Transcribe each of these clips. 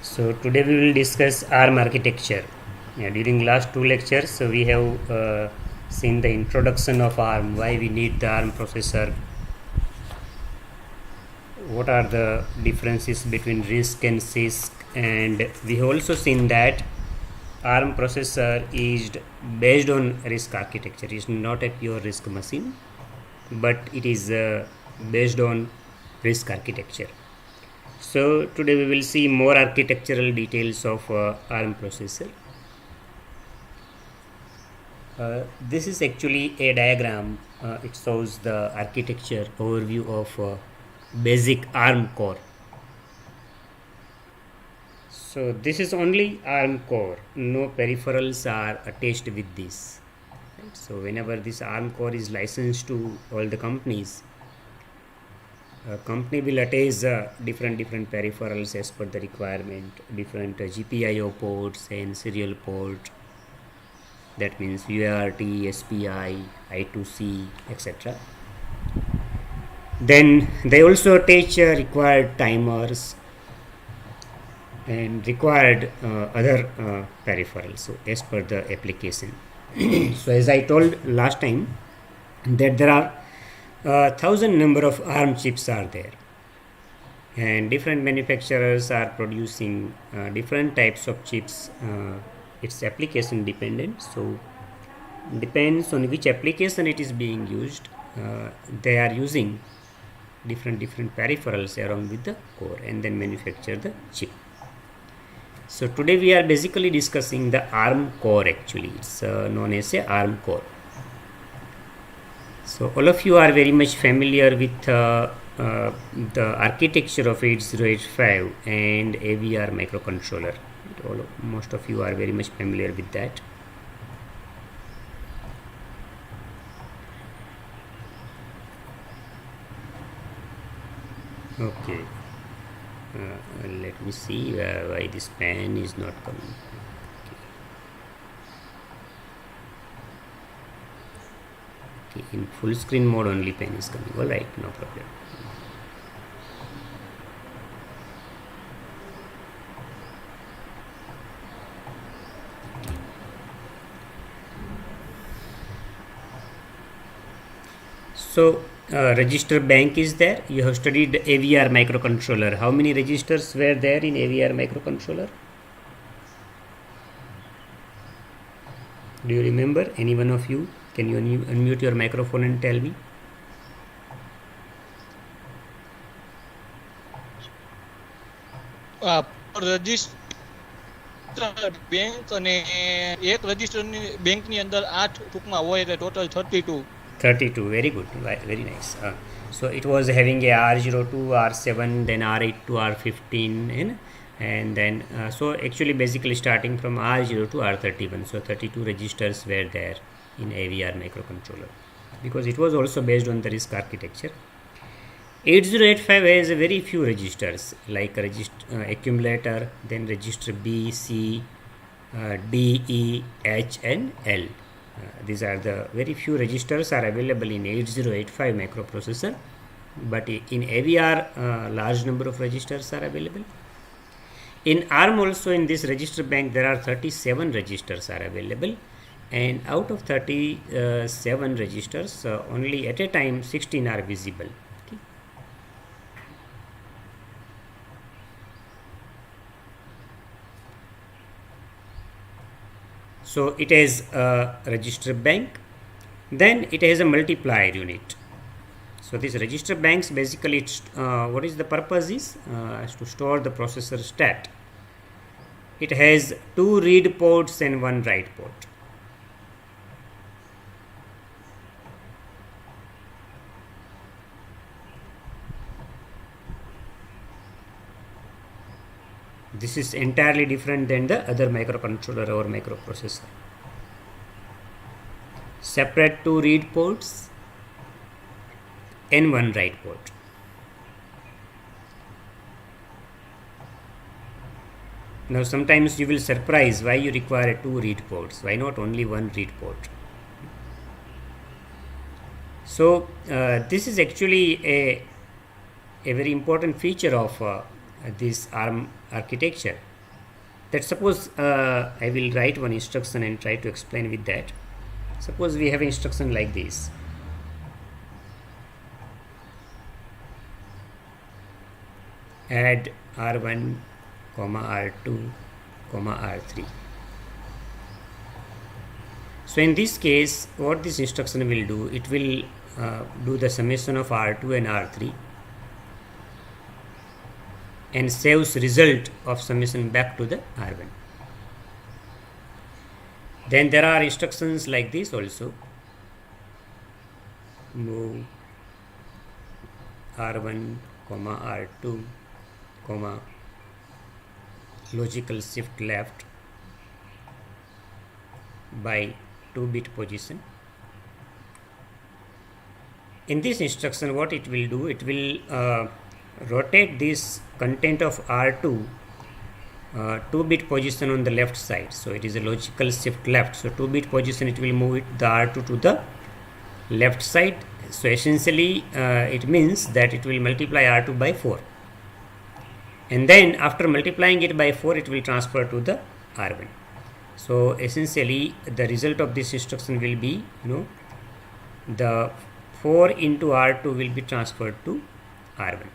So today we will discuss ARM architecture. During last two lectures, we have seen the introduction of ARM, why we need the ARM processor, what are the differences between RISC and CISC, and we have also seen that ARM processor is based on RISC architecture. It is not a pure RISC machine, but it is based on RISC architecture. So today we will see more architectural details of ARM processor. This is actually a diagram. It shows the architecture overview of basic ARM core. So this is only ARM core. No peripherals are attached with this. Right? So whenever this ARM core is licensed to all the companies, a company will attach different peripherals as per the requirement, different GPIO ports and serial port. That means UART, SPI, I2C, etc. Then they also attach required timers and required other peripherals, so as per the application. So as I told last time, that there are 1,000 number of ARM chips are there, and different manufacturers are producing different types of chips. It's application dependent, so depends on which application it is being used. They are using different peripherals along with the core and then manufacture the chip. So today we are basically discussing the ARM core. Actually it's known as a ARM core. So all of you are very much familiar with the architecture of 8085 and AVR microcontroller. Most of you are very much familiar with that. Okay, let me see why this pen is not coming. Okay, in full screen mode only pen is coming. All right, no problem. So register bank is there. You have studied AVR microcontroller. How many registers were there in AVR microcontroller? Do you remember? Any one of you? Can you unmute your microphone and tell me? Register bank અને એક રજિસ્ટરની બેંકની અંદર 8 ટૂંકમાં હોય એટલે total 32. 32, very good, very nice. So it was having a R02, R7, then R8 to R15, and then so actually basically starting from R0 to R31, so 32 registers were there in AVR microcontroller, because it was also based on the RISC architecture. 8085 has a very few registers, like accumulator, then register B, C, D, E, H and L. These are the very few registers are available in 8085 microprocessor, but in AVR large number of registers are available. In ARM also, in this register bank there are 37 registers are available, and out of 37 registers only at a time 16 are visible. Okay. So it has a register bank, then it has a multiplier unit. So these register banks basically what is the purpose is to store the processor stat. It has 2 read ports and 1 write port. This is entirely different than the other microcontroller or microprocessor. Separate 2 read ports and 1 write port. Now sometimes you will surprise why you require 2 read ports, why not only 1 read port. So this is actually a very important feature of this ARM architecture, that suppose I will write one instruction and try to explain with that. Suppose we have an instruction like this. Add R1, R2, R3. So in this case, what this instruction will do, it will do the summation of R2 and R3 and saves result of summation back to the R1. Then there are instructions like this also. Move R1, R2, logical shift left by 2-bit position. In this instruction, what it will do, it will rotate this content of R2 2-bit position on the left side. So it is a logical shift left. So 2-bit position, it will move the R2 to the left side. So essentially it means that it will multiply R2 by 4. And then after multiplying it by 4, it will transfer to the R1. So essentially the result of this instruction will be, the 4 into R2 will be transferred to R1.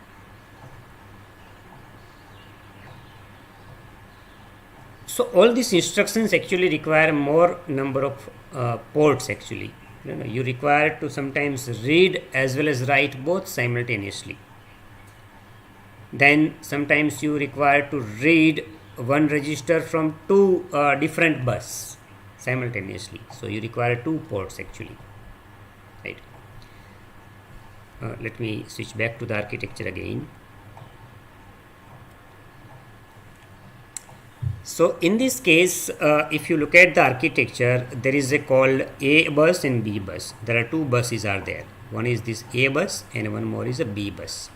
So all these instructions actually require more number of ports actually. You require to sometimes read as well as write both simultaneously. Then sometimes you require to read one register from two different bus simultaneously. So you require 2 ports actually, right? Let me switch back to the architecture again. So in this case, if you look at the architecture, there is a called A bus and B bus. There are 2 buses are there. One is this A bus and one more is a B bus.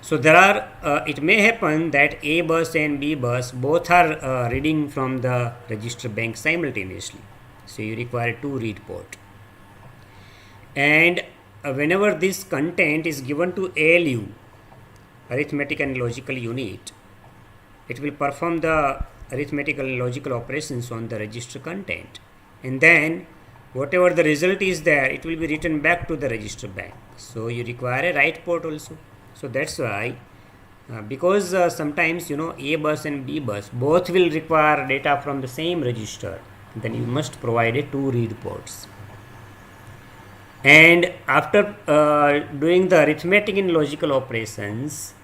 So there are, it may happen that A bus and B bus both are reading from the register bank simultaneously. So you require 2 read port. And whenever this content is given to ALU, arithmetic and logical unit, it will perform the arithmetical and logical operations on the register content. And then whatever the result is there, it will be written back to the register bank. So you require a write port also. So that's why, because sometimes A bus and B bus both will require data from the same register, then you must provide a 2 read ports. And after doing the arithmetic and logical operations,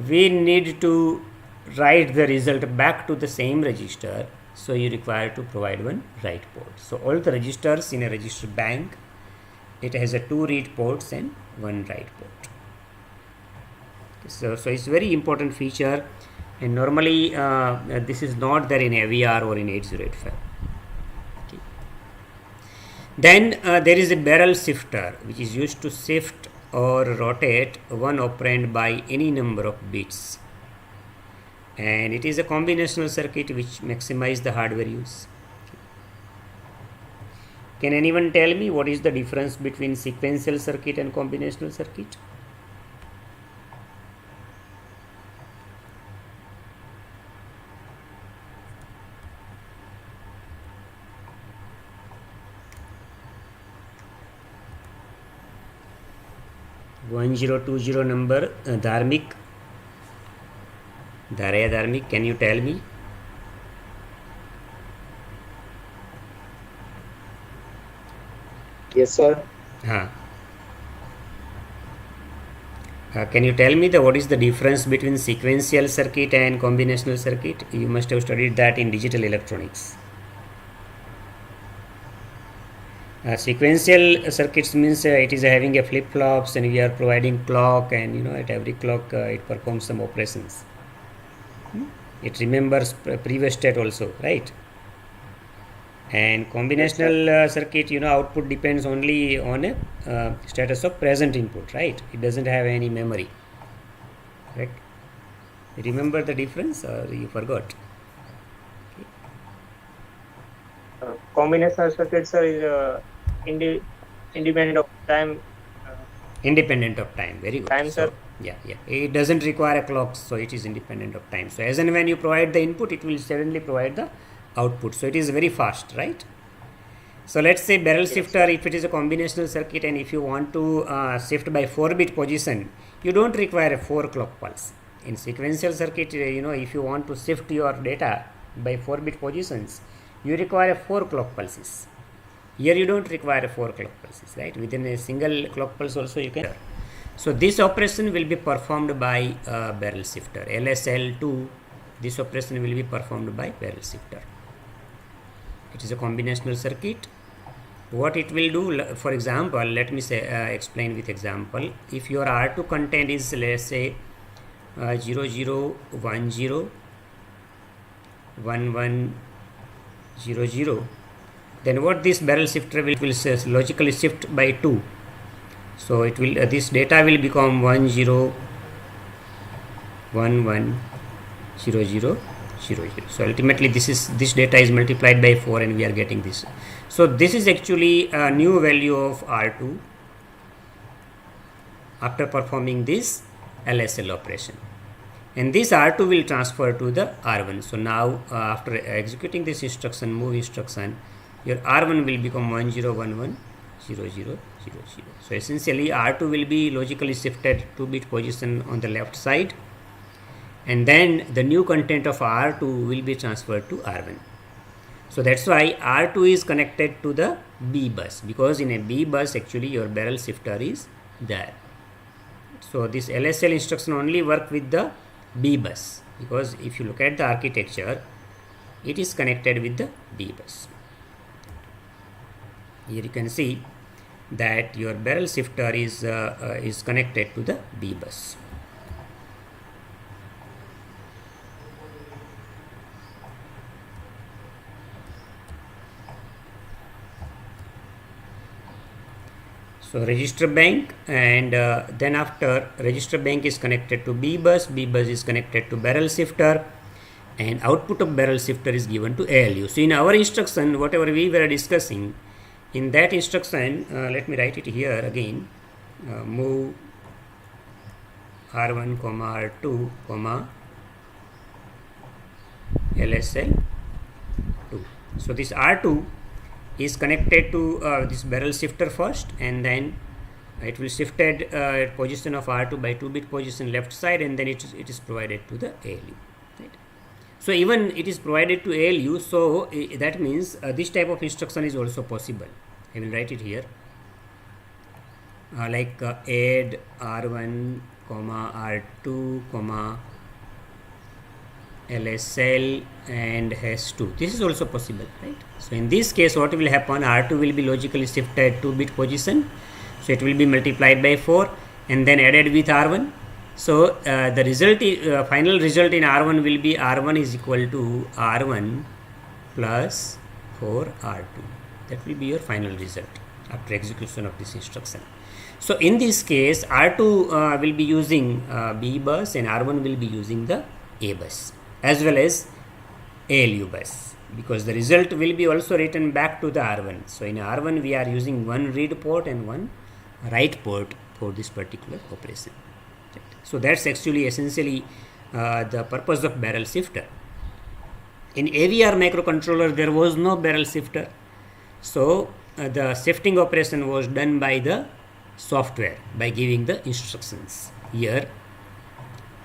we need to write the result back to the same register. So you require to provide one write port. So all the registers in a register bank, it has a 2 read ports and 1 write port. So it's a very important feature, and normally this is not there in AVR or in 8085. Okay. Then there is a barrel shifter, which is used to shift or rotate one operand by any number of bits, and it is a combinational circuit which maximizes the hardware use. Can anyone tell me what is the difference between sequential circuit and combinational circuit? (1020) number, Dharmik, Dharaya Dharmik, can you tell me? Yes, sir. Can you tell me what is the difference between sequential circuit and combinational circuit? You must have studied that in digital electronics. Sequential circuits means it is having a flip-flops, and we are providing clock, and at every clock it performs some operations. It remembers previous state also, right? And combinational circuit, output depends only on a status of present input, right? It doesn't have any memory, correct? Remember the difference, or you forgot? Combinational circuit, sir, is independent of time. Independent of time. Very good. Time, sir. Yeah. It doesn't require a clock, so it is independent of time. So as and when you provide the input, it will suddenly provide the output. So it is very fast, right? So let's say barrel shifter, if it is a combinational circuit and if you want to shift by 4-bit position, you don't require a 4 clock pulse. In sequential circuit, if you want to shift your data by 4-bit positions, you require 4 clock pulses. Here you don't require 4 clock pulses, right? Within a single clock pulse also you can. So this operation will be performed by barrel shifter. LSL2, this operation will be performed by barrel shifter. It is a combinational circuit. What it will do, for example, let me say explain with example. If your R2 content is, let's say 0010 1100, then what this barrel shifter will logically shift by 2. So it will this data will become 10110000. So ultimately this data is multiplied by 4 and we are getting this. So this is actually a new value of R2 after performing this LSL operation, and this R2 will transfer to the R1. So now after executing this instruction, move instruction, your R1 will become 10110000. So essentially R2 will be logically shifted 2-bit position on the left side, and then the new content of R2 will be transferred to R1. So that's why R2 is connected to the B bus, because in a B bus actually your barrel shifter is there. So this LSL instruction only work with the B bus, because if you look at the architecture, it is connected with the B bus. Here you can see that your barrel shifter is connected to the B bus. So register bank, and then after register bank is connected to B bus is connected to barrel shifter, and output of barrel shifter is given to ALU. So in our instruction, whatever we were discussing, in that instruction, let me write it here again, move R1, R2, LSL2. So this R2 is connected to this barrel shifter first, and then it will shifted position of R2 by 2-bit position left side, and then it is provided to the ALU. Right? So even it is provided to ALU, so that means this type of instruction is also possible. I will write it here, like add R1, R2, LSL and #2. This is also possible, right? So in this case, what will happen? R2 will be logically shifted 2-bit position, so it will be multiplied by 4 and then added with R1. So the result, final result in R1 will be R1 is equal to R1 plus 4R2. That will be your final result after execution of this instruction. So in this case, R2 will be using B bus and R1 will be using the A bus as well as ALU bus, because the result will be also written back to the R1. So in R1 we are using one read port and one write port for this particular operation. Right. So that's actually essentially the purpose of barrel shifter. In AVR microcontroller there was no barrel shifter, so the shifting operation was done by the software by giving the instructions. Here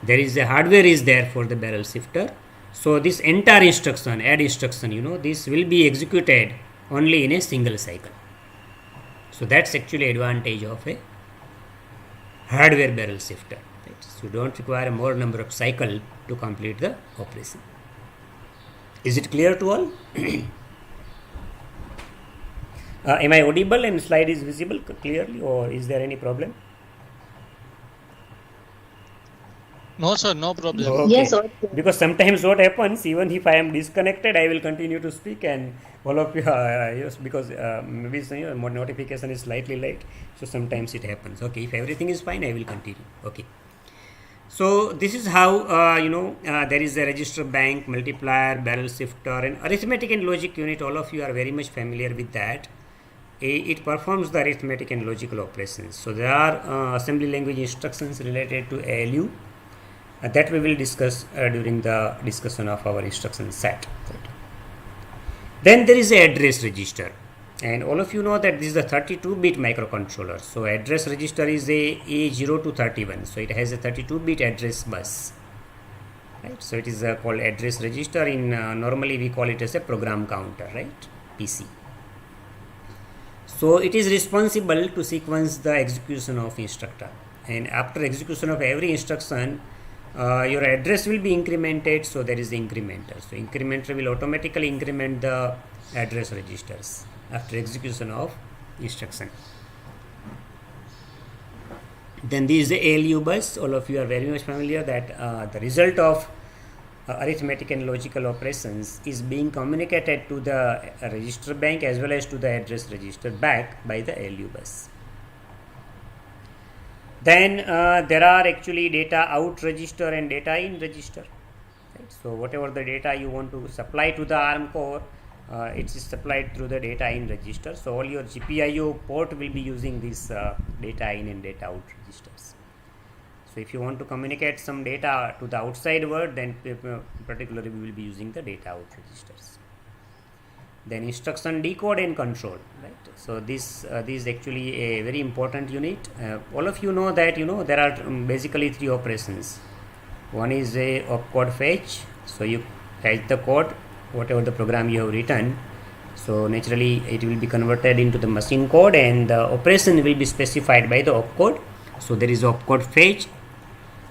there is a hardware is there for the barrel shifter, so this entire instruction, add instruction, this will be executed only in a single cycle. So that's actually advantage of a hardware barrel shifter, right? So you don't require a more number of cycle to complete the operation. Is it clear to all? Am I audible and slide is visible clearly, or is there any problem? No, sir, no problem. Okay. Yes, sir. Because sometimes what happens, even if I am disconnected, I will continue to speak, and all of you, yes, because maybe notification is slightly late, so sometimes it happens. Okay, if everything is fine, I will continue. Okay. So this is how there is a register bank, multiplier, barrel shifter, and arithmetic and logic unit. All of you are very much familiar with that. it performs the arithmetic and logical operations. So there are assembly language instructions related to ALU that we will discuss during the discussion of our instruction set. Then there is a address register, and all of you know that this is a 32-bit microcontroller. So address register is a A0 to 31, so it has a 32-bit address bus, right? So it is called address register. In normally we call it as a program counter, right? PC. So it is responsible to sequence the execution of instruction, and after execution of every instruction your address will be incremented. So there is the incrementer. So incrementer will automatically increment the address registers after execution of instruction. Then this is the ALU bus. All of you are very much familiar that the result of arithmetic and logical operations is being communicated to the register bank as well as to the address register back by the ALU bus. Then there are actually data out register and data in register, right? So whatever the data you want to supply to the ARM core, it is supplied through the data in register. So all your GPIO port will be using this data in and data out registers. So if you want to communicate some data to the outside world, then particularly we will be using the data out registers. Then instruction decode and control, right? So this is actually a very important unit. All of you know that there are basically three operations. One is a opcode fetch. So you fetch the code, whatever the program you have written. So naturally it will be converted into the machine code, and the operation will be specified by the opcode. So there is opcode fetch.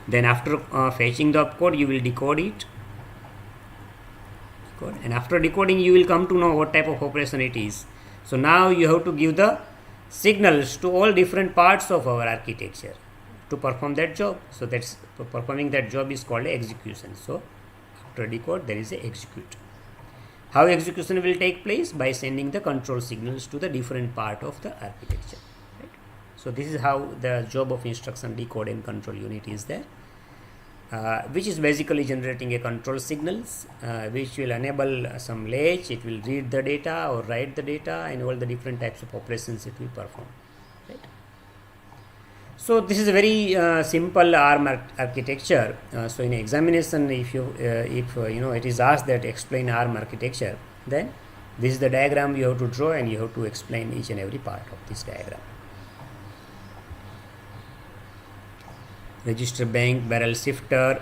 Then after fetching the opcode, you will decode it. And after decoding, you will come to know what type of operation it is. So now you have to give the signals to all different parts of our architecture to perform that job. So that's performing that job is called execution. So after decode, there is a execute. How execution will take place? By sending the control signals to the different part of the architecture, right? So this is how the job of instruction decode and control unit is there. Which is basically generating a control signals which will enable some latch. It will read the data or write the data, and all the different types of operations it will perform, right? So this is a very simple ARM architecture. So in examination, if it is asked that explain ARM architecture, then this is the diagram you have to draw, and you have to explain each and every part of this diagram. Register bank, barrel shifter.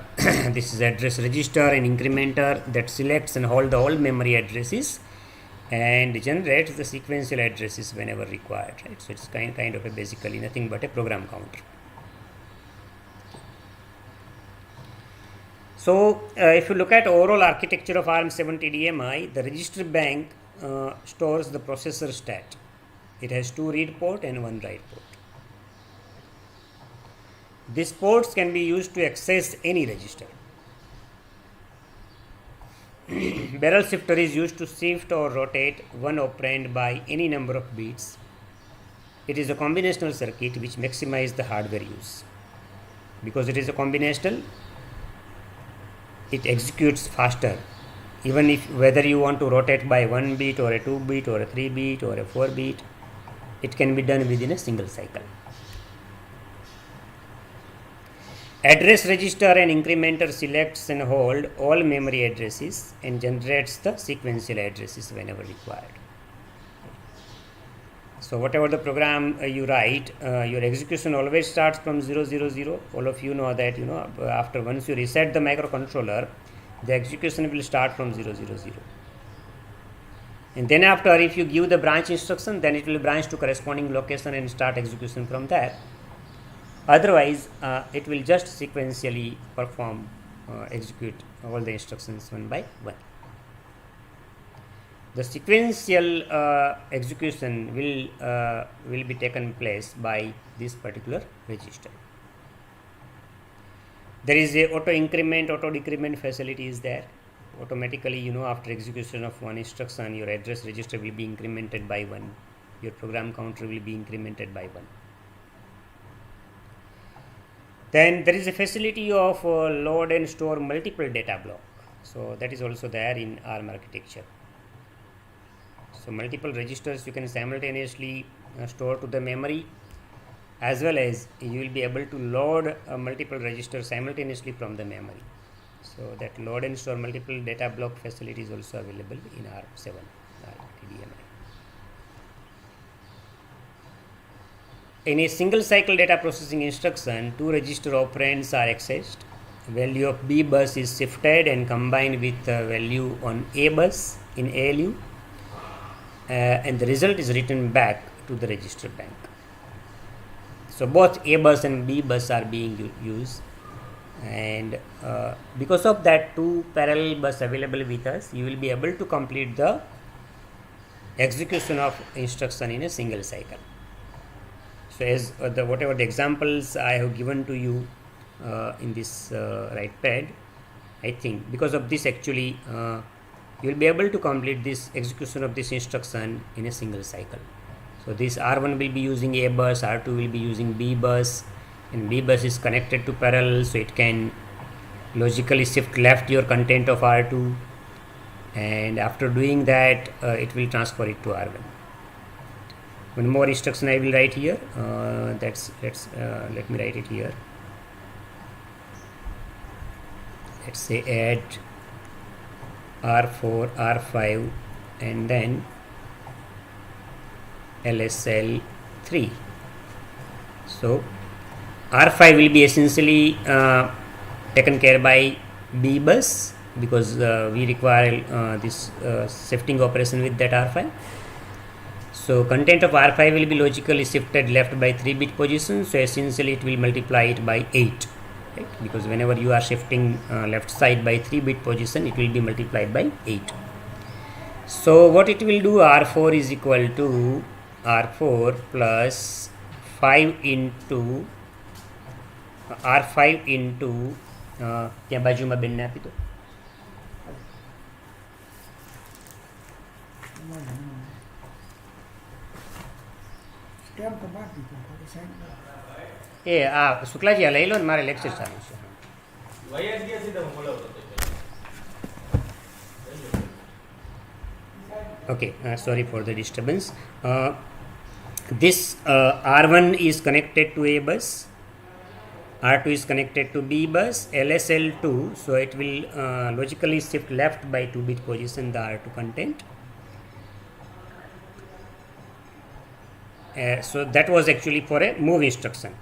This is address register and incrementer that selects and hold all memory addresses and generates the sequential addresses whenever required, right? So it's kind of a basically nothing but a program counter. So if you look at overall architecture of ARM7 the register bank stores the processor stat. It has 2 read port and 1 write port. These ports can be used to access any register. Barrel shifter is used to shift or rotate one operand by any number of bits. It is a combinational circuit which maximizes the hardware use. Because it is a combinational, it executes faster. Even if whether you want to rotate by 1 bit or a 2 bit or a 3 bit or a 4 bit, it can be done within a single cycle. Address register and incrementer selects and hold all memory addresses and generates the sequential addresses whenever required. So whatever the program you write, your execution always starts from 000. All of you know that after once you reset the microcontroller, the execution will start from 000. And then after, if you give the branch instruction, then it will branch to corresponding location and start execution from there. Otherwise, it will just sequentially perform, execute all the instructions one by one. The sequential execution will be taken place by this particular register. There is a auto increment, auto decrement facility is there. Automatically, after execution of one instruction, your address register will be incremented by 1. Your program counter will be incremented by 1. Then there is a facility of load and store multiple data block. So that is also there in ARM architecture. So multiple registers you can simultaneously store to the memory, as well as you will be able to load multiple registers simultaneously from the memory. So that load and store multiple data block facility is also available in ARM7 TDMI. In a single cycle data processing instruction, two register operands are accessed. Value of B bus is shifted and combined with value on A bus in ALU, and the result is written back to the register bank. So both A bus and B bus are being used, and because of that two parallel bus available with us, you will be able to complete the execution of instruction in a single cycle. So as whatever the examples I have given to you in this right pad, I think because of this actually you will be able to complete this execution of this instruction in a single cycle. So this R1 will be using A bus, R2 will be using B bus, and B bus is connected to parallel, so it can logically shift left your content of R2, and after doing that it will transfer it to R1. One more instruction I will write here. Let me write it here. Let's say add R4, R5, and then LSL3. So R5 will be essentially taken care by B bus, because we require this shifting operation with that R5. So content of R5 will be logically shifted left by 3-bit position, so essentially it will multiply it by 8, right? Because whenever you are shifting left side by 3-bit position, it will be multiplied by 8. So what it will do, R4 is equal to R4 plus 5 into R5 into ત્યાં બાજુમાં બેનને આપી દો. એ આ શુક્લાજી આ લઈ લો ને, મારે લેક્ચર ચાલુ છે. Okay, sorry for the disturbance. This R1 is connected to A bus, R2 is connected to B bus, LSL2, so it will logically shift left by 2-bit position the R2 content. So that was actually for a move instruction,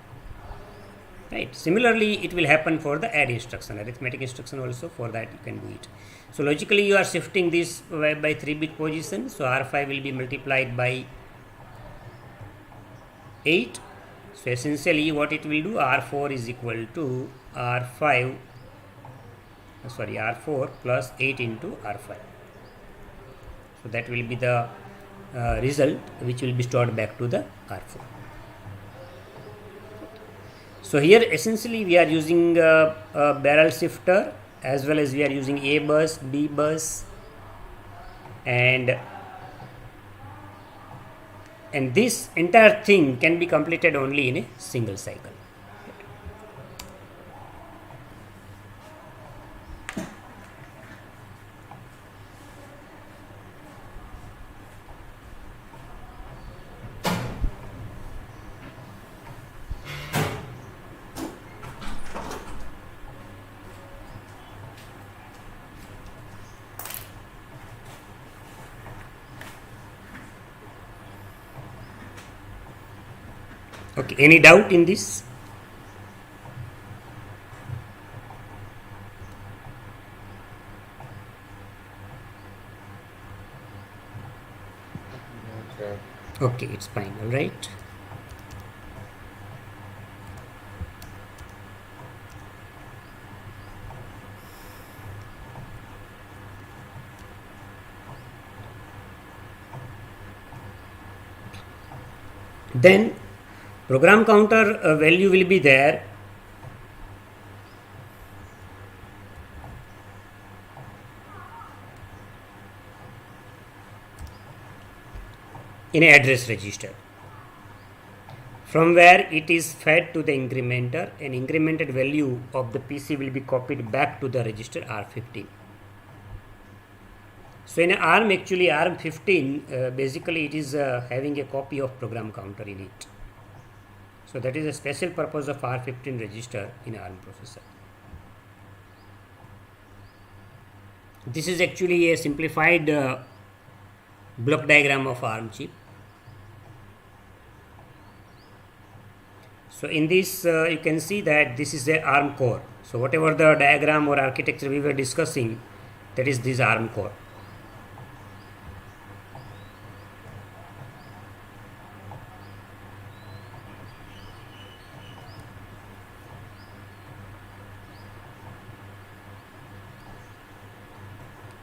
right? Similarly it will happen for the add instruction, arithmetic instruction also. For that you can do it. So logically you are shifting this by 3-bit position, so R5 will be multiplied by 8. So essentially what it will do, R4 is equal to R4 plus 8 into R5. So that will be the result which will be stored back to the R4. So here essentially we are using a barrel shifter, as well as we are using A bus, B bus, and this entire thing can be completed only in a single cycle. Okay, any doubt in this? Okay, it's fine. All right. Then program counter value will be there. In an address register, from where it is fed to the incrementer, an incremented value of the PC will be copied back to the register R15. So in ARM, actually ARM 15, basically it is having a copy of program counter in it. So that is a special purpose of R15 register in ARM processor. This is actually a simplified block diagram of ARM chip. So in this you can see that this is a ARM core. So whatever the diagram or architecture we were discussing, that is this ARM core.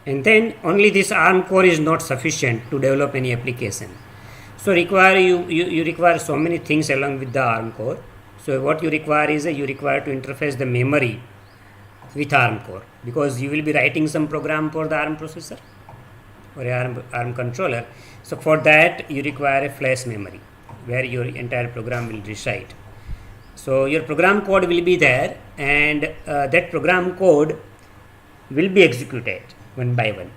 And then only this ARM core is not sufficient to develop any application. So you require so many things along with the ARM core. So what you require is you require to interface the memory with ARM core, because you will be writing some program for the ARM processor or ARM controller. So for that you require a flash memory where your entire program will reside. So your program code will be there, and that program code will be executed one by one,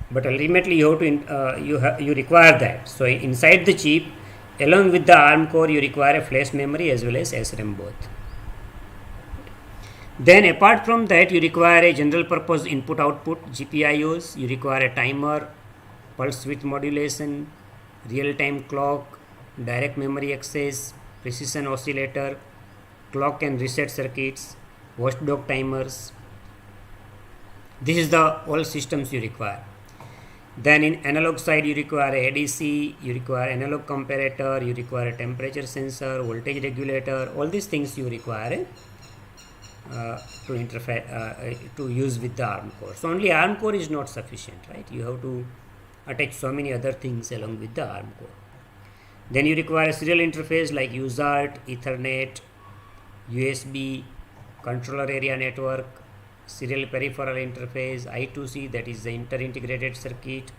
but ultimately you have to you require that. So inside the chip, along with the ARM core, you require a flash memory as well as SRAM both. Then apart from that, you require a general purpose input output GPIOs. You require a timer, pulse width modulation, real time clock, direct memory access, precision oscillator, clock and reset circuits, watchdog timers. This is the all systems you require. Then in analog side, you require a ADC, you require analog comparator, you require a temperature sensor, voltage regulator. All these things you require to interface to use with the ARM core. So only ARM core is not sufficient, right? You have to attach so many other things along with the ARM core. Then you require a serial interface like UART, Ethernet, USB, controller area network, serial peripheral interface, I2C, that is the inter-integrated circuit,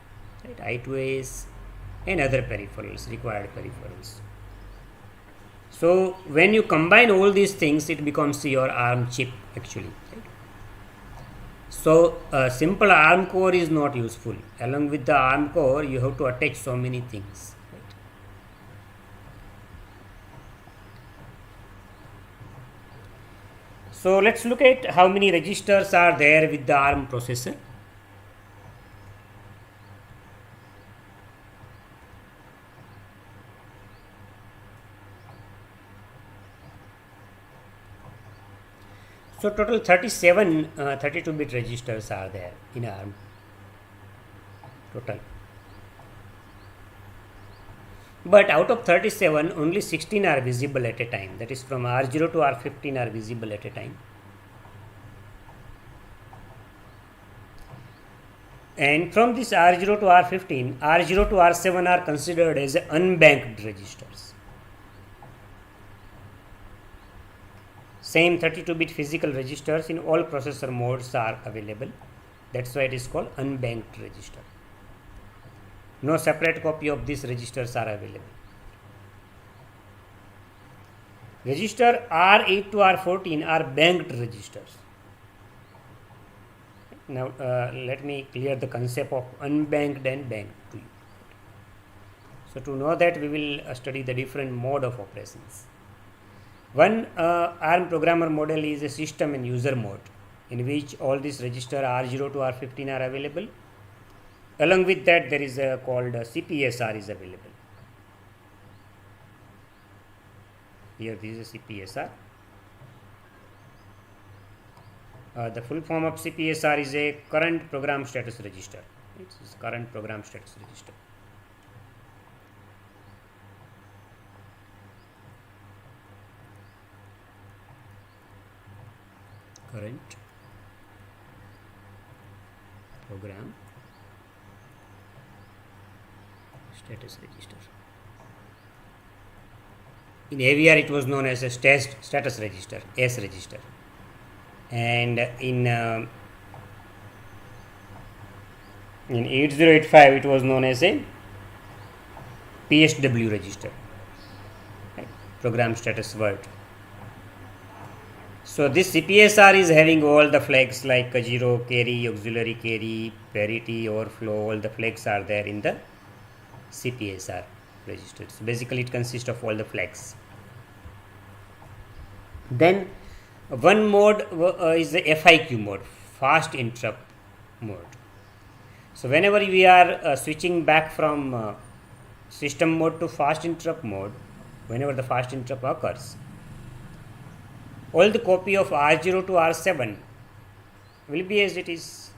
right, I2AS, and other peripherals, required peripherals. So when you combine all these things, it becomes your ARM chip actually. Right? So a simple ARM core is not useful. Along with the ARM core, you have to attach so many things. Right? So let's look at how many registers are there with the ARM processor. So total 37 32-bit registers are there in ARM total. But out of 37, only 16 are visible at a time. That is from R0 to R15 are visible at a time. And from this R0 to R15, R0 to R7 are considered as unbanked registers. Same 32-bit physical registers in all processor modes are available. That's why it is called unbanked register. No separate copy of these registers are available. Register R8 to R14 are banked registers. Now let me clear the concept of unbanked and banked to you. So to know that, we will study the different mode of operations. One ARM programmer model is a system and user mode, in which all these registers R0 to R15 are available. Along with that, there is a called CPSR is available. Here this is a CPSR. The full form of CPSR is a current program status register. It is current program status register. Current program status register. In AVR it was known as a status register, S register, and in 8085 it was known as a PSW register, right? Program status word. So this CPSR is having all the flags like 0, carry, auxiliary carry, parity, overflow, all the flags are there in the CPSR register. So basically it consists of all the flags. Then one mode is the FIQ mode, fast interrupt mode. So whenever we are switching back from system mode to fast interrupt mode, whenever the fast interrupt occurs, all the copy of R0 to R7 will be as it is,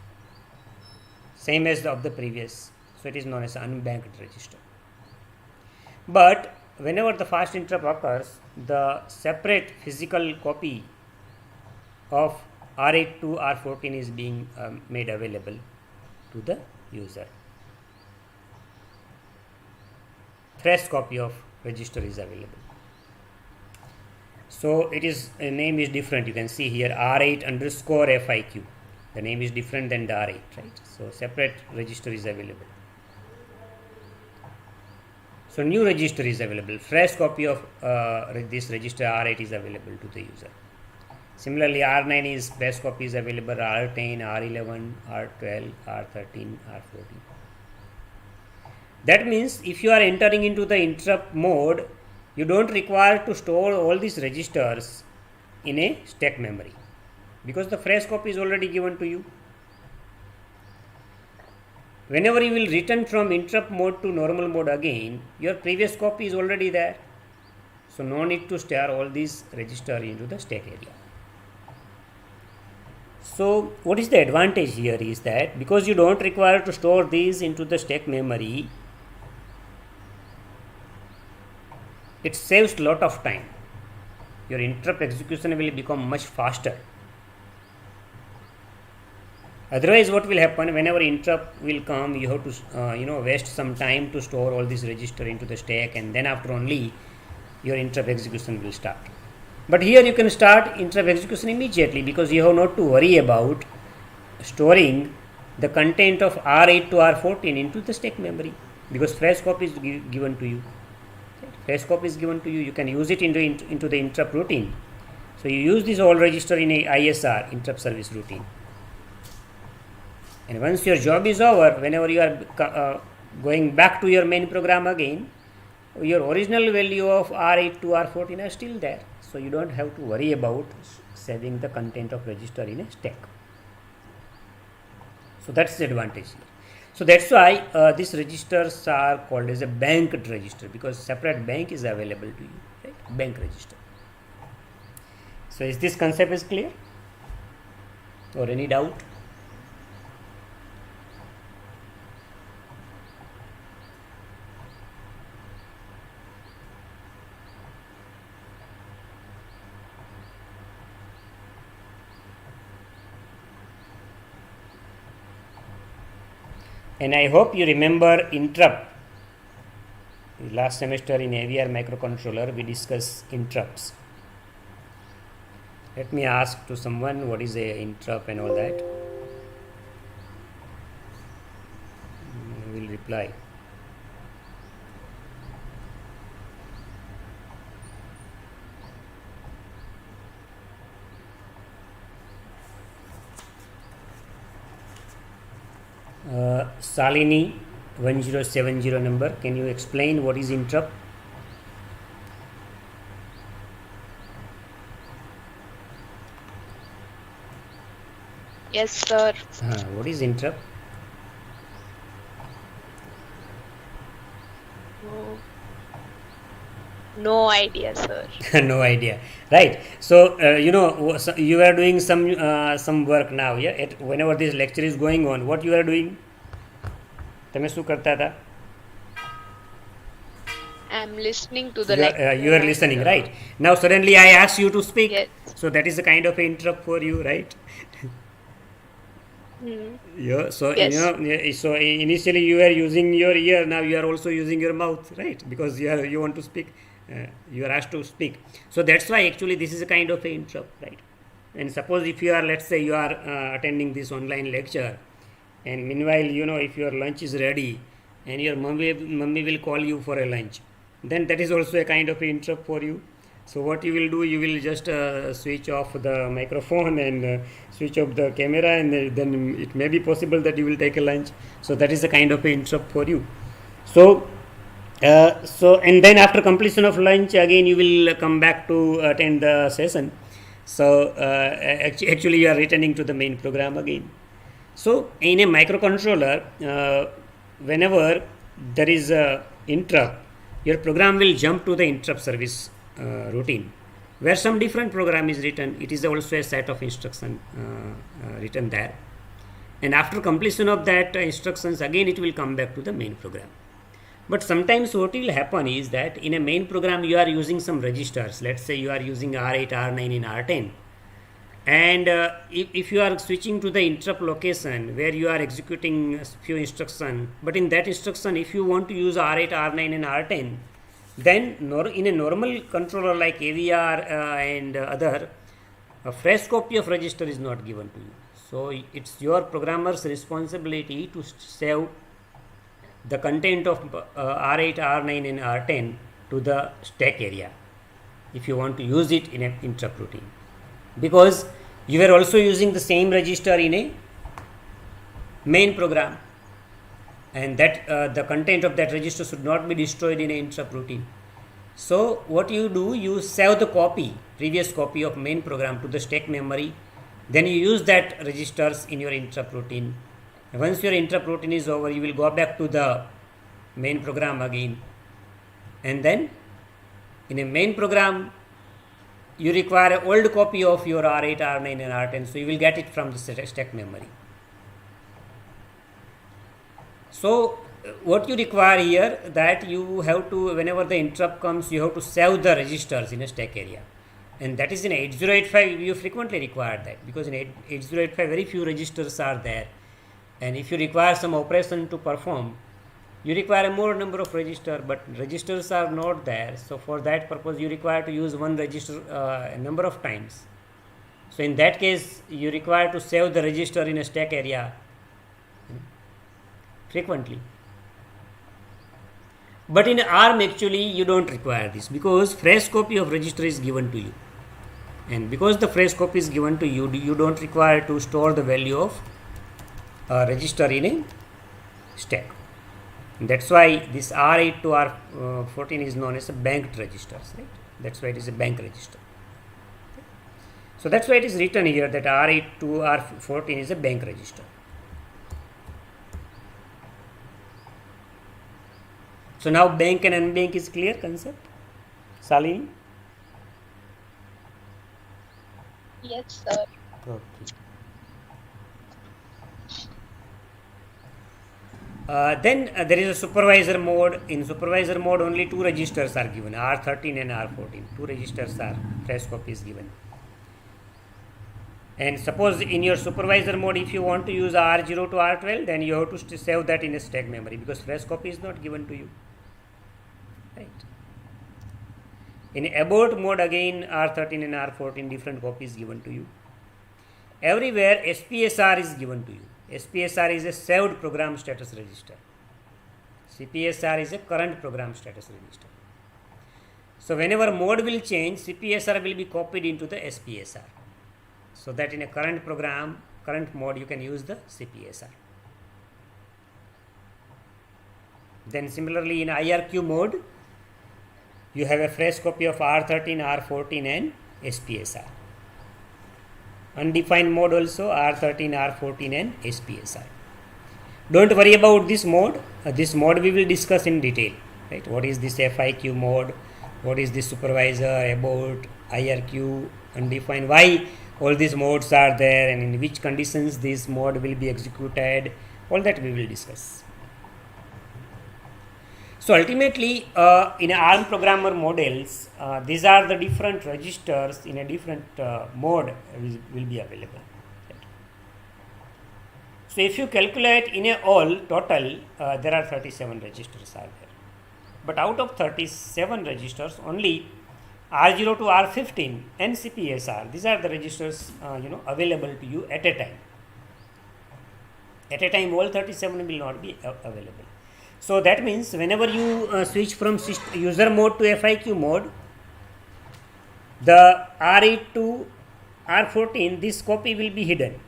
same as of the previous. So it is known as unbanked register. But whenever the fast interrupt occurs, the separate physical copy of R8 to R14 is being made available to the user. Fresh copy of register is available. So it is, name is different. You can see here R8 underscore FIQ. The name is different than the R8, right? So separate register is available. So new register is available. Fresh copy of this register R8 is available to the user. Similarly, R9 is fresh copy is available. R10, R11, R12, R13, R14. That means if you are entering into the interrupt mode, you don't require to store all these registers in a stack memory because the fresh copy is already given to you. Whenever you will return from interrupt mode to normal mode again, your previous copy is already there. So no need to store all these registers into the stack area. So what is the advantage here is that because you don't require to store these into the stack memory, it saves lot of time. Your interrupt execution will become much faster. Otherwise, what will happen whenever interrupt will come, you have to waste some time to store all this register into the stack, and then after only your interrupt execution will start. But here you can start interrupt execution immediately because you have not to worry about storing the content of R8 to R14 into the stack memory because fresh copy is given to you. Fresh copy is given to you. You can use it into the interrupt routine. So you use this all register in a ISR, interrupt service routine. And once your job is over, whenever you are going back to your main program again, your original value of R8 to R14 are still there. So you don't have to worry about saving the content of register in a stack. So that's the advantage here. So that's why these registers are called as a banked register because separate bank is available to you, right? Bank register. So is this concept is clear or any doubt? And I hope you remember interrupt. Last semester in AVR microcontroller, we discussed interrupts. Let me ask to someone what is a interrupt and all that. We will reply. Salini 1070 number, can you explain what is interrupt? Yes, sir. What is interrupt? No idea, sir. No idea, right? So you are doing some work now, yeah? Whenever this lecture is going on, what you are doing? તમે શું કરતા હતા? I'm listening to the lecture. You are listening, right? Now suddenly I ask you to speak. Yes. So that is a kind of interrupt for you, right? Yeah. So Yes. So initially you are using your ear. Now you are also using your mouth, right? Because you want to speak. You are asked to speak. So that's why actually this is a kind of a interrupt, right? And suppose if you are, let's say you are attending this online lecture, and meanwhile if your lunch is ready, and your mummy will call you for a lunch, then that is also a kind of interrupt for you. So what you will do, you will just switch off the microphone and switch off the camera, and then it may be possible that you will take a lunch. So that is the kind of interrupt for you. So and then after completion of lunch, again you will come back to attend the session. So actually you are returning to the main program again. So in a microcontroller, whenever there is a interrupt, your program will jump to the interrupt service routine, where some different program is written. It is also a set of instruction written there, and after completion of that instructions, again it will come back to the main program. But sometimes what will happen is that in a main program you are using some registers. Let's say you are using R8, R9 and R10, and if you are switching to the interrupt location where you are executing a few instructions, but in that instruction if you want to use R8, R9 and R10, then in a normal controller like AVR and other, a fresh copy of register is not given to you. So it's your programmer's responsibility to save the content of R8, R9 and R10 to the stack area if you want to use it in an interrupt routine, because you are also using the same register in a main program, and that the content of that register should not be destroyed in an interrupt routine. So what you do, you save the previous copy of main program to the stack memory, then you use that registers in your interrupt routine. Once your interrupt routine is over, you will go back to the main program again, and then in a main program you require an old copy of your R8, R9 and R10, so you will get it from the stack memory. So what you require here, that you have to, whenever the interrupt comes, you have to save the registers in a stack area, and that is in 8085 you frequently require that, because in 8085 very few registers are there, and if you require some operation to perform, you require a more number of registers, but registers are not there. So for that purpose you require to use one register a number of times. So in that case you require to save the register in a stack area frequently. But in ARM actually you don't require this, because fresh copy of register is given to you, and because the fresh copy is given to you, you don't require to store the value of register in a stack. And that's why this R8 to R14 is known as a banked registers, right? That's why it is a bank register. Okay. So that's why it is written here that R8 to R14 is a bank register. So now bank and unbank is clear concept, Salini? Yes, sir. Okay. Then there is a supervisor mode. In supervisor mode only two registers are given, R13 and R14. Two registers are fresh copies given. And suppose in your supervisor mode if you want to use R0 to R12, then you have to save that in a stack memory, because fresh copy is not given to you. Right. In abort mode again R13 and R14 different copies given to you. Everywhere SPSR is given to you. SPSR is a saved program status register. CPSR is a current program status register. So whenever mode will change, CPSR will be copied into the SPSR, so that in a current program, current mode, you can use the CPSR. Then similarly in IRQ mode, you have a fresh copy of R13, R14 and SPSR. Undefined mode also R13, R14 and SPSR. Don't worry about this mode. This mode we will discuss in detail. Right? What is this FIQ mode? What is this supervisor, abort, IRQ, undefined? Why all these modes are there, and in which conditions this mode will be executed? All that we will discuss. So ultimately, in ARM programmer models, these are the different registers in a different mode will be available. Right. So if you calculate in a all total, there are 37 registers are there. But out of 37 registers, only R0 to R15 and CPSR, these are the registers available to you at a time. At a time, all 37 will not be available. So that means whenever you switch from user mode to FIQ mode, The R8 to R14, this copy will be hidden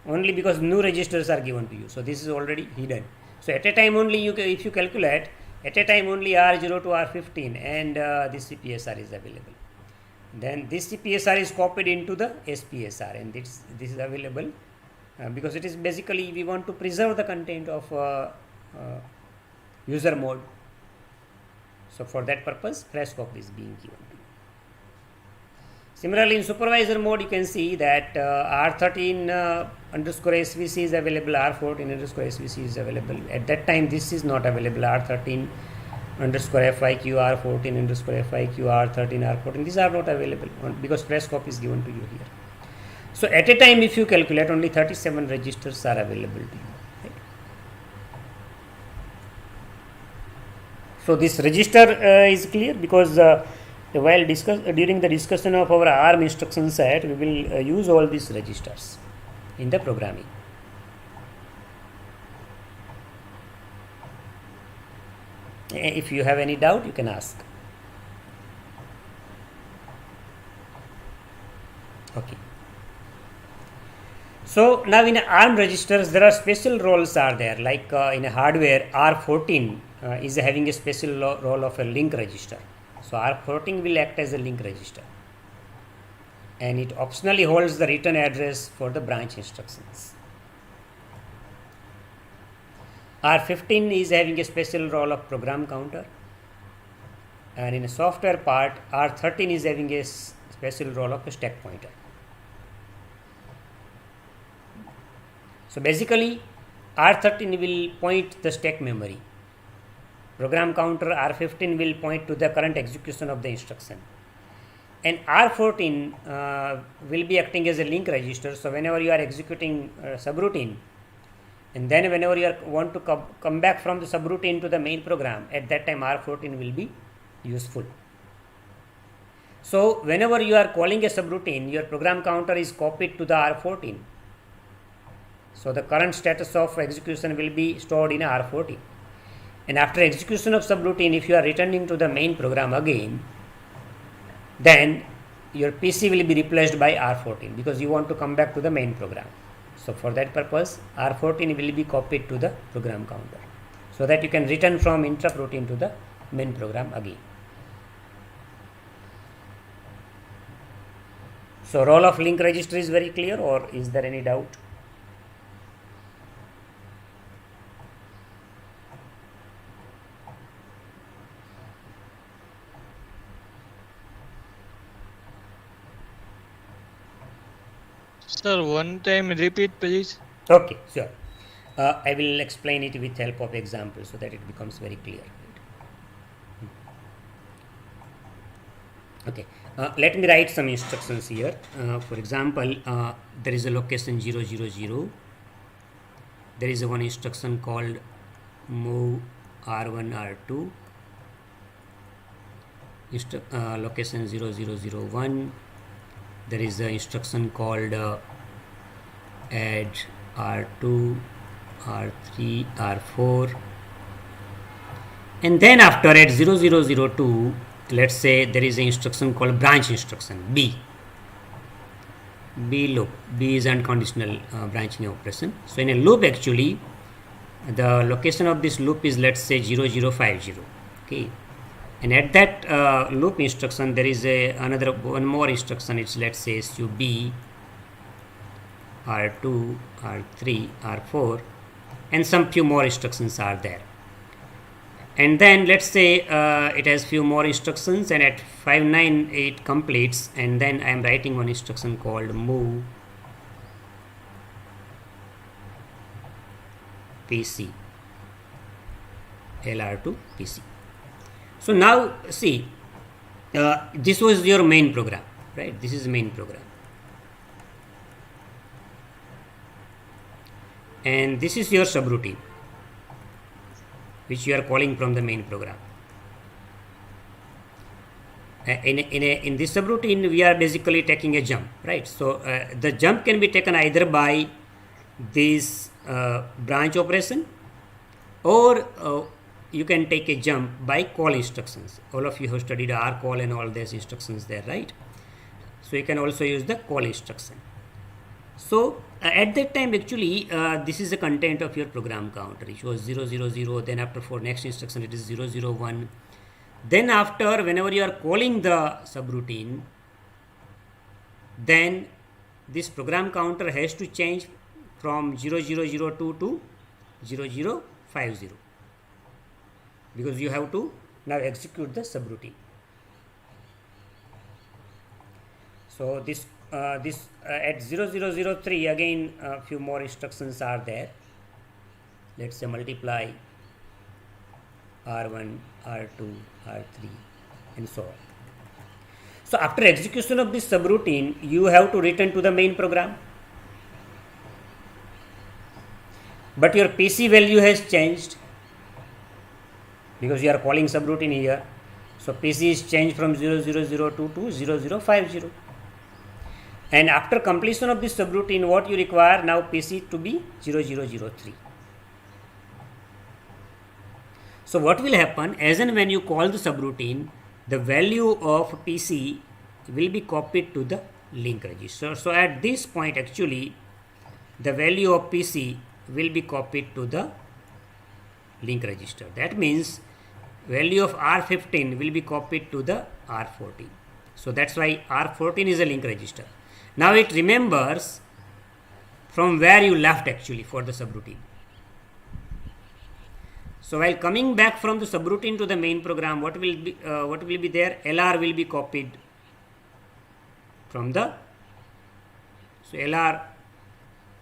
only because new registers are given to you. So this is already hidden. So at a time only, if you calculate, at a time only R0 to R15 and this CPSR is available. Then this CPSR is copied into the SPSR, and this is available because it is basically we want to preserve the content of user mode. So for that purpose, fresh copy is being given to you. Similarly, in supervisor mode, you can see that R13 underscore SVC is available, R14 underscore SVC is available. At that time, this is not available. R13 underscore FIQ, R14 underscore FIQ, R13, R14. These are not available because fresh copy is given to you here. So at a time, if you calculate, only 37 registers are available to you. Right? So this register is clear because while during the discussion of our ARM instruction set, we will use all these registers in the programming. If you have any doubt, you can ask. Okay. So now in ARM registers, there are special roles are there. Like in a hardware, R14 is having a special role of a link register. So R14 will act as a link register, and it optionally holds the return address for the branch instructions. R15 is having a special role of program counter, and in a software part, R13 is having a special role of a stack pointer. So basically, R13 will point the stack memory. Program counter R15 will point to the current execution of the instruction, and R14 will be acting as a link register. So whenever you are executing subroutine, and then whenever you want to come back from the subroutine to the main program, at that time R14 will be useful. So whenever you are calling a subroutine, your program counter is copied to the R14. So the current status of execution will be stored in R14. And after execution of subroutine, if you are returning to the main program again, then your PC will be replaced by R14 because you want to come back to the main program. So for that purpose, R14 will be copied to the program counter so that you can return from interrupt routine to the main program again. So role of link register is very clear, or is there any doubt? Sir, one time repeat, please. Okay, sure. I will explain it with help of example so that it becomes very clear. Okay, let me write some instructions here. For example, there is a location 000. There is a one instruction called move R1 R2. Location 0001. There is an instruction called add R2, R3, R4, and then after at 0002, let's say there is an instruction called branch instruction B loop. B is unconditional branching operation. So in a loop, actually the location of this loop is, let's say, 0050. Okay, and at that loop instruction there is one more instruction. It's, let's say, sub R2, R3, R4, and some few more instructions are there. And then let's say it has few more instructions, and at 59 it completes, and then I am writing one instruction called move PC LR to PC. So now see, this was your main program, right? This is main program, and this is your subroutine which you are calling from the main program. In this subroutine, we are basically taking a jump, right? So the jump can be taken either by this branch operation, or you can take a jump by call instructions. All of you have studied rcall and all these instructions there, right? So you can also use the call instruction. So at that time actually this is the content of your program counter. It was 000, then after for next instruction it is 001. Then after, whenever you are calling the subroutine, then this program counter has to change from 0002 to 0050, because you have to now execute the subroutine. So this at 0003 again a few more instructions are there. Let's say multiply R1, R2, R3 and so on. So after execution of this subroutine, you have to return to the main program. But your PC value has changed because you are calling subroutine here. So PC is changed from 0002 to 0050. And after completion of this subroutine, what you require now PC to be 0003. So what will happen, as and when you call the subroutine, the value of PC will be copied to the link register. So at this point actually the value of PC will be copied to the link register. That means value of R15 will be copied to the R14. So that's why R14 is a link register. Now it remembers from where you left actually for the subroutine. So while coming back from the subroutine to the main program, what will be there? LR will be copied from the, so LR,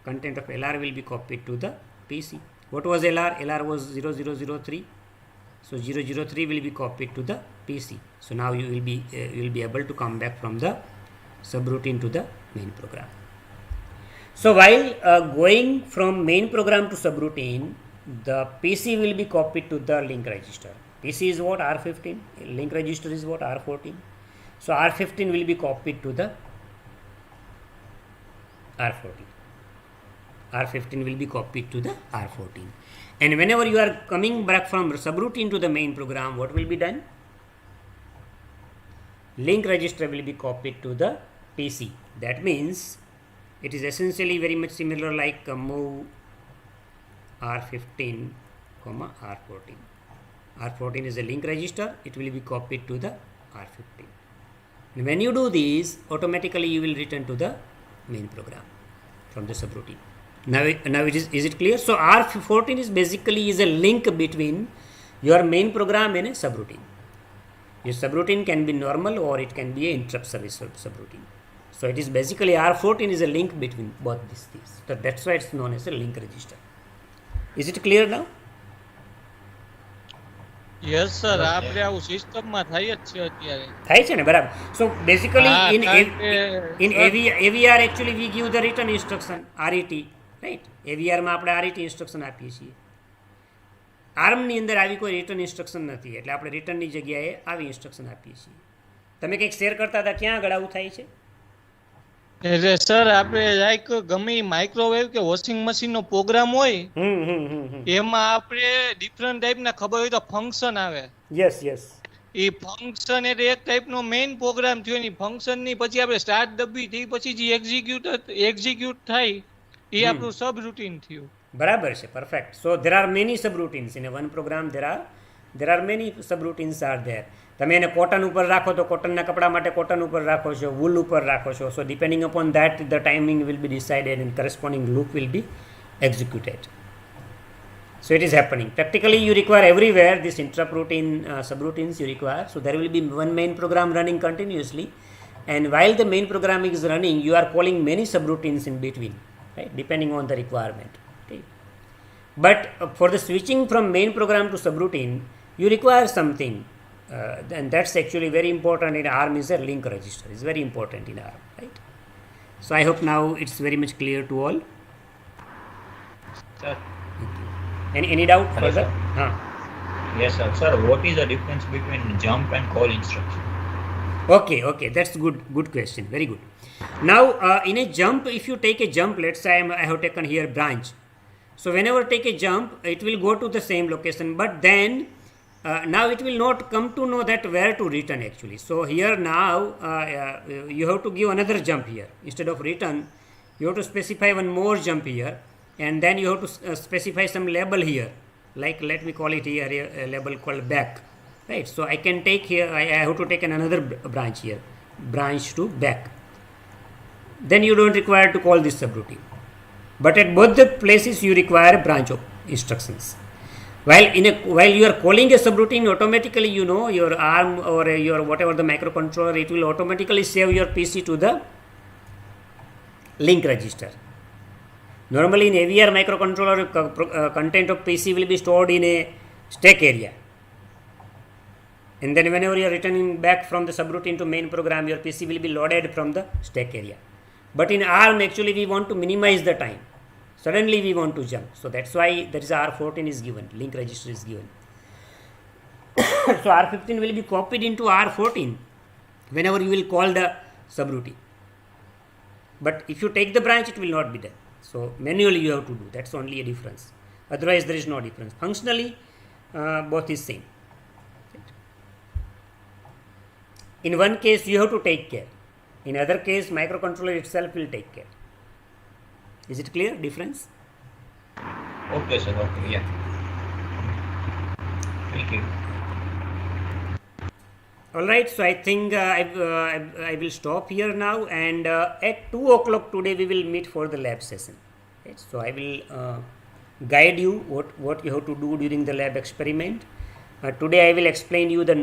content of LR will be copied to the PC. What was LR? LR was 0003. So 003 will be copied to the PC. So now you will be able to come back from the subroutine to the main program. So while going from main program to subroutine, the PC will be copied to the link register. PC is what? R15. Link register is what? R14. So R15 will be copied to the R14. R15 will be copied to the R14. And whenever you are coming back from subroutine to the main program, what will be done? Link register will be copied to the PC. That means it is essentially very much similar like move R15, R14. R14 is a link register. It will be copied to the R15. And when you do this, automatically you will return to the main program from the subroutine. Now is it clear? So R14 is basically a link between your main program and a subroutine. Your subroutine can be normal or it can be an interrupt service subroutine. So it is basically R14 is a link between both these things. So that's why it's known as a link register. Is it clear now? Yes sir આપણે આવું સિસ્ટમમાં થાય જ છે અત્યારે. થાય છે ને, બરાબર. So basically in sir, AVR actually we give the return instruction RET, right? AVR માં આપણે RET instruction આપીએ છીએ. ARM ની અંદર આવી કોઈ રિટર્ન ઇન્સ્ટ્રક્શન નથી, એટલે આપણે રિટર્નની જગ્યાએ આવી ઇન્સ્ટ્રક્શન આપીએ છીએ. તમે કંઈક શેર કરતા હતા, ક્યાં આગળ આવું થાય છે? એટલે સર આપણે લાઈક ગમે માઇક્રોવેવ કે વોશિંગ મશીન નો પ્રોગ્રામ હોય એમાં આપણે ડિફરન્ટ ટાઈપ ના ખબર હોય તો ફંક્શન આવે. Yes yes. એ ફંક્શન એટલે એક ટાઈપ નો મેઇન પ્રોગ્રામ થયો ને ફંક્શન ની પછી આપણે સ્ટાર્ટ દબી થઈ પછી જે એક્ઝિક્યુટ થાય એ આપણું સબ રૂટીન થયું. બરાબર છે, perfect. So there are many subroutines in a one program. there are many subroutines are there. તમે એને કોટન ઉપર રાખો તો કોટનના કપડા માટે કોટન ઉપર રાખો છો, વૂલ ઉપર રાખો છો. So depending upon that the timing will be decided and corresponding loop will be executed. So it is happening. Practically you require everywhere this interrupt routine, subroutines you require. So there will be one main program running continuously, and while the main program is running, you are calling many subroutines in between, right? Depending on the requirement. Okay. But for the switching from main program to subroutine, you require something. And that's actually very important in ARM is a link register. It's very important in ARM, right? So I hope now it's very much clear to all. Sir. Any doubt further? Yes, sir. Sir, what is the difference between jump and call instruction? Okay, that's good question. Very good. Now in a jump, if you take a jump, let's say I have taken here branch. So whenever take a jump, it will go to the same location, but then now it will not come to know that where to return actually. So here now you have to give another jump here. Instead of return, you have to specify one more jump here, and then you have to specify some label here, like let me call it here a label called back, right? So I can take here, I have to take another branch here, branch to back. Then you don't require to call this subroutine, but at both the places you require a branch of instructions. While you are calling a subroutine, automatically your ARM or your whatever the microcontroller, it will automatically save your PC to the link register. Normally in AVR microcontroller, content of PC will be stored in a stack area, and then whenever you are returning back from the subroutine to main program, your PC will be loaded from the stack area. But in ARM, actually we want to minimize the time. Suddenly we want to jump, so that's why that is R14 is given, link register is given. So R15 will be copied into R14 whenever you will call the subroutine. But if you take the branch, it will not be done. So manually you have to do. That's only a difference. Otherwise there is no difference. Functionally, both is same. In one case you have to take care. In other case, microcontroller itself will take care. Is it clear difference? Okay, sir. Okay, yeah. Thank you. All right. So I think I will stop here now, and at 2 o'clock today we will meet for the lab session. Right? So I will guide you what you have to do during the lab experiment. Today I will explain you the